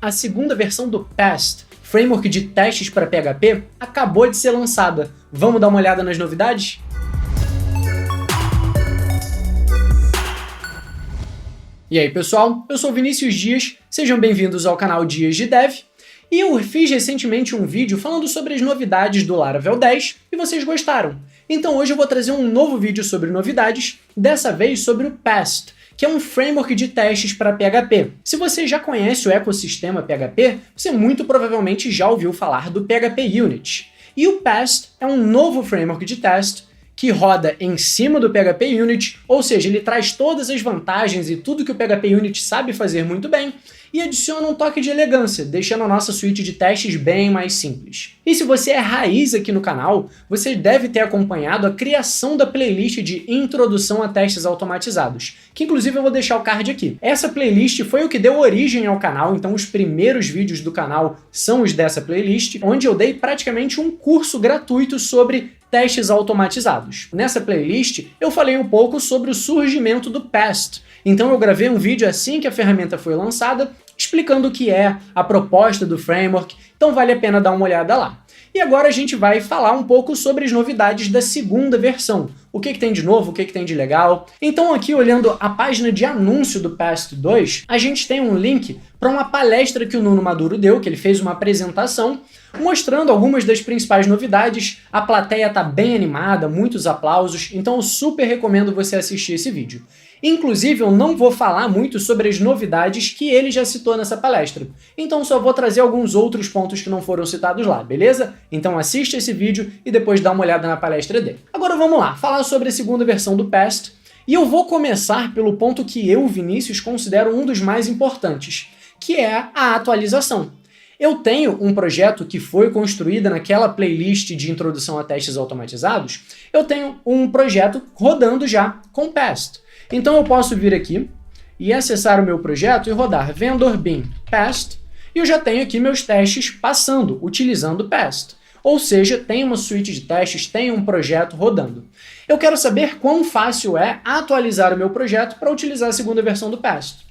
A segunda versão do PAST, framework de testes para PHP, acabou de ser lançada. Vamos dar uma olhada nas novidades? E aí pessoal, eu sou Vinícius Dias, sejam bem-vindos ao canal Dias de Dev. E eu fiz recentemente um vídeo falando sobre as novidades do Laravel 10 e vocês gostaram. Então hoje eu vou trazer um novo vídeo sobre novidades, dessa vez sobre o PAST, que é um framework de testes para PHP. Se você já conhece o ecossistema PHP, você muito provavelmente já ouviu falar do PHP Unit. E o PAST é um novo framework de teste que roda em cima do PHP Unit, ou seja, ele traz todas as vantagens e tudo que o PHP Unit sabe fazer muito bem, e adiciona um toque de elegância, deixando a nossa suíte de testes bem mais simples. E se você é raiz aqui no canal, você deve ter acompanhado a criação da playlist de Introdução a Testes Automatizados, que inclusive eu vou deixar o card aqui. Essa playlist foi o que deu origem ao canal, então os primeiros vídeos do canal são os dessa playlist, onde eu dei praticamente um curso gratuito sobre testes automatizados. Nessa playlist, eu falei um pouco sobre o surgimento do PAST, então eu gravei um vídeo assim que a ferramenta foi lançada, explicando o que é, a proposta do framework, então vale a pena dar uma olhada lá. E agora a gente vai falar um pouco sobre as novidades da segunda versão. O que tem de novo, o que tem de legal. Então aqui, olhando a página de anúncio do PAST 2, a gente tem um link para uma palestra que o Nuno Maduro deu, que ele fez uma apresentação, mostrando algumas das principais novidades. A plateia está bem animada, muitos aplausos, então eu super recomendo você assistir esse vídeo. Inclusive, eu não vou falar muito sobre as novidades que ele já citou nessa palestra, então só vou trazer alguns outros pontos que não foram citados lá, beleza? Então assiste esse vídeo e depois dá uma olhada na palestra dele. Agora vamos lá, falar sobre a segunda versão do PAST, e eu vou começar pelo ponto que eu, Vinícius, considero um dos mais importantes, que é a atualização. Eu tenho um projeto que foi construído naquela playlist de introdução a testes automatizados, eu tenho um projeto rodando já com PAST. Então eu posso vir aqui e acessar o meu projeto e rodar vendor bin PAST, e eu já tenho aqui meus testes passando, utilizando PAST. Ou seja, tem uma suíte de testes, tem um projeto rodando. Eu quero saber quão fácil é atualizar o meu projeto para utilizar a segunda versão do PAST.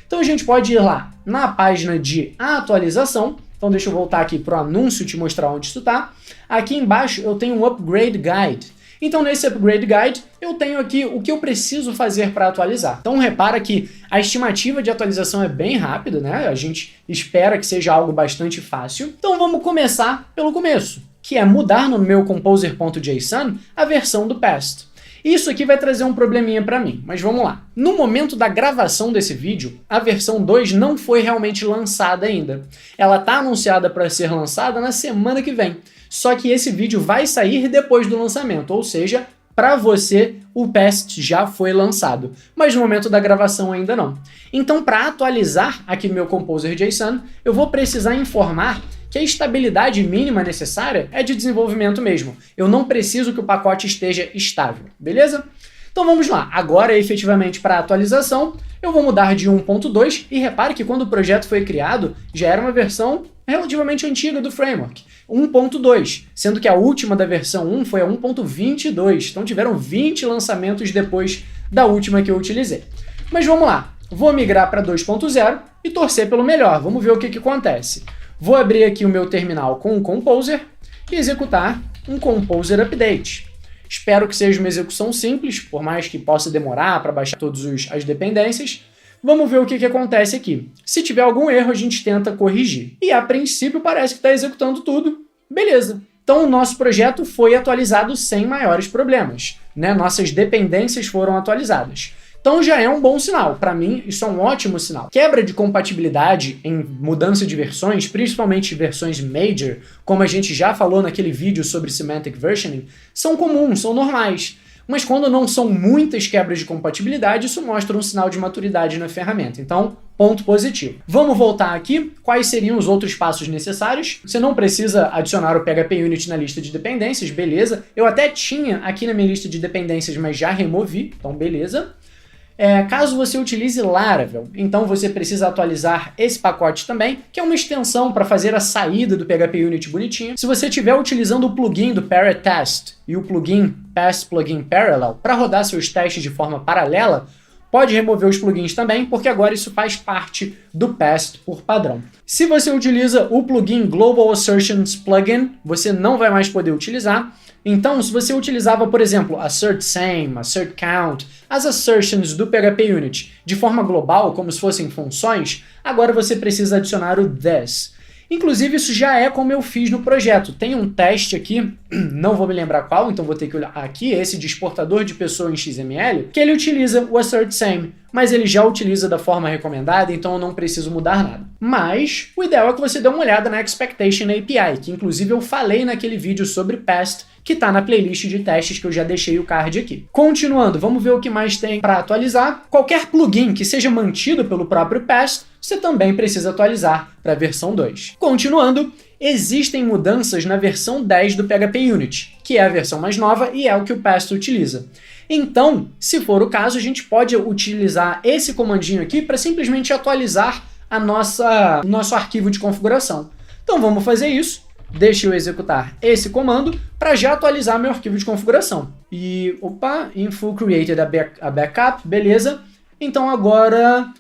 Então a gente pode ir lá na página de atualização. Então deixa eu voltar aqui para o anúncio e te mostrar onde isso está. Aqui embaixo eu tenho um Upgrade Guide. Então nesse Upgrade Guide eu tenho aqui o que eu preciso fazer para atualizar. Então repara que a estimativa de atualização é bem rápida, né? A gente espera que seja algo bastante fácil. Então vamos começar pelo começo, que é mudar no meu composer.json a versão do PAST. Isso aqui vai trazer um probleminha para mim, mas vamos lá. No momento da gravação desse vídeo, a versão 2 não foi realmente lançada ainda. Ela está anunciada para ser lançada na semana que vem. Só que esse vídeo vai sair depois do lançamento, ou seja, para você o PAST já foi lançado, mas no momento da gravação ainda não. Então, para atualizar aqui meu composer.json, eu vou precisar informar que a estabilidade mínima necessária é de desenvolvimento mesmo. Eu não preciso que o pacote esteja estável, beleza? Então vamos lá, agora efetivamente para a atualização, eu vou mudar de 1.2 e repare que quando o projeto foi criado, já era uma versão relativamente antiga do framework, 1.2, sendo que a última da versão 1 foi a 1.22, então tiveram 20 lançamentos depois da última que eu utilizei. Mas vamos lá, vou migrar para 2.0 e torcer pelo melhor, vamos ver o que acontece. Vou abrir aqui o meu terminal com o Composer e executar um Composer Update. Espero que seja uma execução simples, por mais que possa demorar para baixar todas as dependências. Vamos ver o que acontece aqui. Se tiver algum erro, a gente tenta corrigir. E a princípio parece que está executando tudo. Beleza. Então o nosso projeto foi atualizado sem maiores problemas, né? Nossas dependências foram atualizadas. Então já é um bom sinal. Para mim, isso é um ótimo sinal. Quebra de compatibilidade em mudança de versões, principalmente versões major, como a gente já falou naquele vídeo sobre semantic versioning, são comuns, são normais. Mas quando não são muitas quebras de compatibilidade, isso mostra um sinal de maturidade na ferramenta. Então, ponto positivo. Vamos voltar aqui. Quais seriam os outros passos necessários? Você não precisa adicionar o PHP Unit na lista de dependências, beleza. Eu até tinha aqui na minha lista de dependências, mas já removi, então beleza. Caso você utilize Laravel, então você precisa atualizar esse pacote também, que é uma extensão para fazer a saída do PHP Unit bonitinho. Se você estiver utilizando o plugin do Paratest e o plugin PAST Plugin Parallel para rodar seus testes de forma paralela, pode remover os plugins também, porque agora isso faz parte do PAST por padrão. Se você utiliza o plugin Global Assertions Plugin, você não vai mais poder utilizar. Então, se você utilizava, por exemplo, assert same, assert count, as assertions do PHP Unit de forma global, como se fossem funções, agora você precisa adicionar o this. Inclusive, isso já é como eu fiz no projeto. Tem um teste aqui, não vou me lembrar qual, então vou ter que olhar aqui, esse de exportador de pessoa em XML, que ele utiliza o assert same, mas ele já utiliza da forma recomendada, então eu não preciso mudar nada. Mas o ideal é que você dê uma olhada na Expectation API, que inclusive eu falei naquele vídeo sobre PAST, que está na playlist de testes que eu já deixei o card aqui. Continuando, vamos ver o que mais tem para atualizar. Qualquer plugin que seja mantido pelo próprio PAST, você também precisa atualizar para a versão 2. Continuando, existem mudanças na versão 10 do PHP Unit, que é a versão mais nova e é o que o PAST utiliza. Então, se for o caso, a gente pode utilizar esse comandinho aqui para simplesmente atualizar o nosso arquivo de configuração. Então vamos fazer isso. Deixa eu executar esse comando para já atualizar meu arquivo de configuração. E, info created a backup, beleza. Então agora,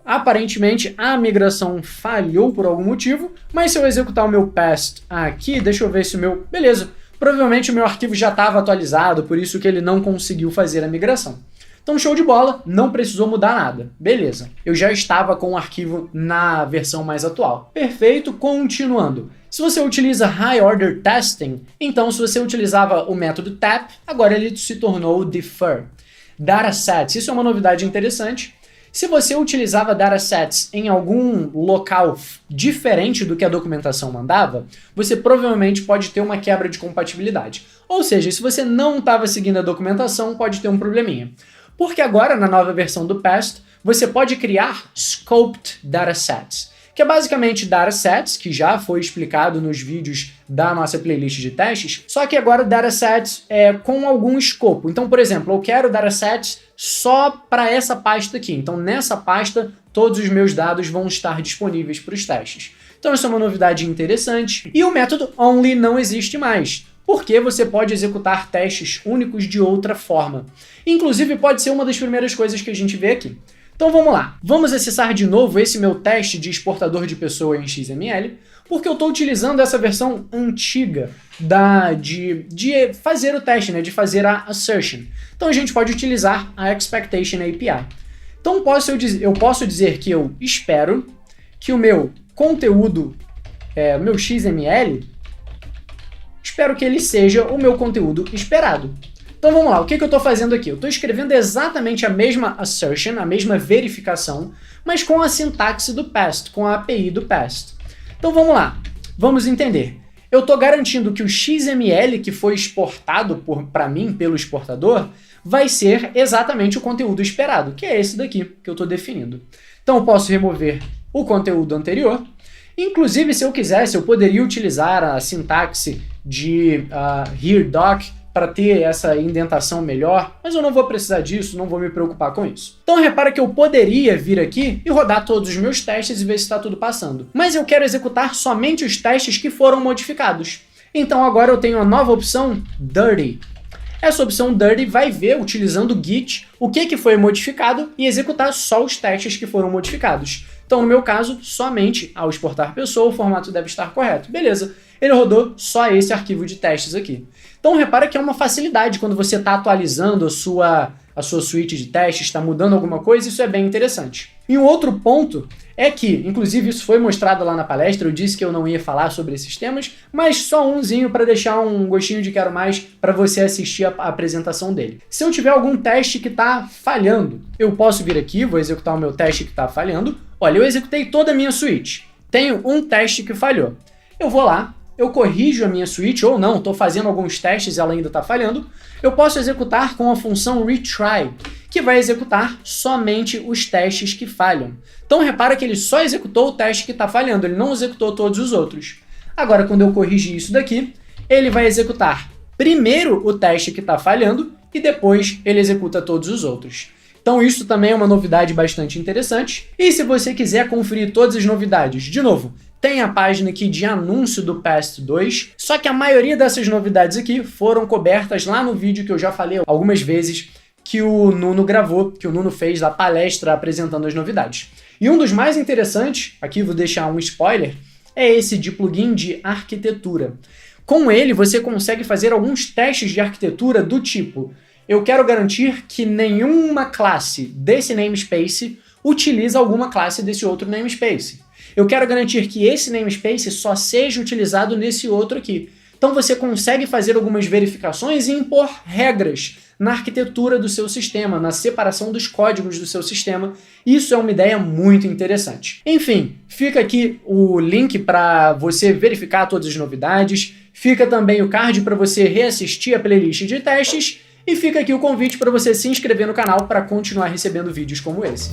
aparentemente, a migração falhou por algum motivo, mas se eu executar o meu PAST aqui, deixa eu ver se o meu... Beleza, provavelmente o meu arquivo já estava atualizado, por isso que ele não conseguiu fazer a migração. Então, show de bola, não precisou mudar nada. Beleza, eu já estava com o arquivo na versão mais atual. Perfeito, continuando. Se você utiliza High Order Testing, então se você utilizava o método tap, agora ele se tornou defer. Datasets, isso é uma novidade interessante. Se você utilizava datasets em algum local diferente do que a documentação mandava, você provavelmente pode ter uma quebra de compatibilidade. Ou seja, se você não estava seguindo a documentação, pode ter um probleminha. Porque agora, na nova versão do PAST, você pode criar Scoped Datasets, que é basicamente datasets, que já foi explicado nos vídeos da nossa playlist de testes, só que agora datasets com algum escopo. Então, por exemplo, eu quero datasets só para essa pasta aqui. Então, nessa pasta, todos os meus dados vão estar disponíveis para os testes. Então, isso é uma novidade interessante. E o método only não existe mais, porque você pode executar testes únicos de outra forma. Inclusive, pode ser uma das primeiras coisas que a gente vê aqui. Então vamos lá, vamos acessar de novo esse meu teste de exportador de pessoa em XML, porque eu estou utilizando essa versão antiga de fazer o teste, né, de fazer a assertion. Então a gente pode utilizar a Expectation API. Então eu posso dizer que eu espero que o meu conteúdo, o meu XML, espero que ele seja o meu conteúdo esperado. Então vamos lá, o que eu estou fazendo aqui? Eu estou escrevendo exatamente a mesma assertion, a mesma verificação, mas com a sintaxe do PAST, com a API do PAST. Então vamos lá, vamos entender. Eu estou garantindo que o XML que foi exportado para mim pelo exportador vai ser exatamente o conteúdo esperado, que é esse daqui que eu estou definindo. Então eu posso remover o conteúdo anterior. Inclusive, se eu quisesse, eu poderia utilizar a sintaxe de here doc para ter essa indentação melhor, mas eu não vou precisar disso, não vou me preocupar com isso. Então repara que eu poderia vir aqui e rodar todos os meus testes e ver se está tudo passando. Mas eu quero executar somente os testes que foram modificados. Então agora eu tenho a nova opção Dirty. Essa opção Dirty vai ver, utilizando o Git, o que foi modificado e executar só os testes que foram modificados. Então, no meu caso, somente ao exportar pessoa, o formato deve estar correto. Beleza, ele rodou só esse arquivo de testes aqui. Então, repara que é uma facilidade quando você está atualizando a sua suite de testes, está mudando alguma coisa, isso é bem interessante. E um outro ponto é que, inclusive isso foi mostrado lá na palestra, eu disse que eu não ia falar sobre esses temas, mas só umzinho para deixar um gostinho de quero mais para você assistir a apresentação dele. Se eu tiver algum teste que está falhando, eu posso vir aqui, vou executar o meu teste que está falhando. Olha, eu executei toda a minha suite. Tenho um teste que falhou. Eu vou lá, eu corrijo a minha suite, ou não, estou fazendo alguns testes e ela ainda está falhando. Eu posso executar com a função retry, que vai executar somente os testes que falham. Então repara que ele só executou o teste que está falhando, ele não executou todos os outros. Agora, quando eu corrigir isso daqui, ele vai executar primeiro o teste que está falhando e depois ele executa todos os outros. Então isso também é uma novidade bastante interessante. E se você quiser conferir todas as novidades, de novo, tem a página aqui de anúncio do PAST 2, só que a maioria dessas novidades aqui foram cobertas lá no vídeo que eu já falei algumas vezes que o Nuno gravou, que o Nuno fez da palestra apresentando as novidades. E um dos mais interessantes, aqui vou deixar um spoiler, é esse de plugin de arquitetura. Com ele, você consegue fazer alguns testes de arquitetura do tipo: eu quero garantir que nenhuma classe desse namespace utiliza alguma classe desse outro namespace. Eu quero garantir que esse namespace só seja utilizado nesse outro aqui. Então você consegue fazer algumas verificações e impor regras na arquitetura do seu sistema, na separação dos códigos do seu sistema. Isso é uma ideia muito interessante. Enfim, fica aqui o link para você verificar todas as novidades, fica também o card para você reassistir a playlist de testes e fica aqui o convite para você se inscrever no canal para continuar recebendo vídeos como esse.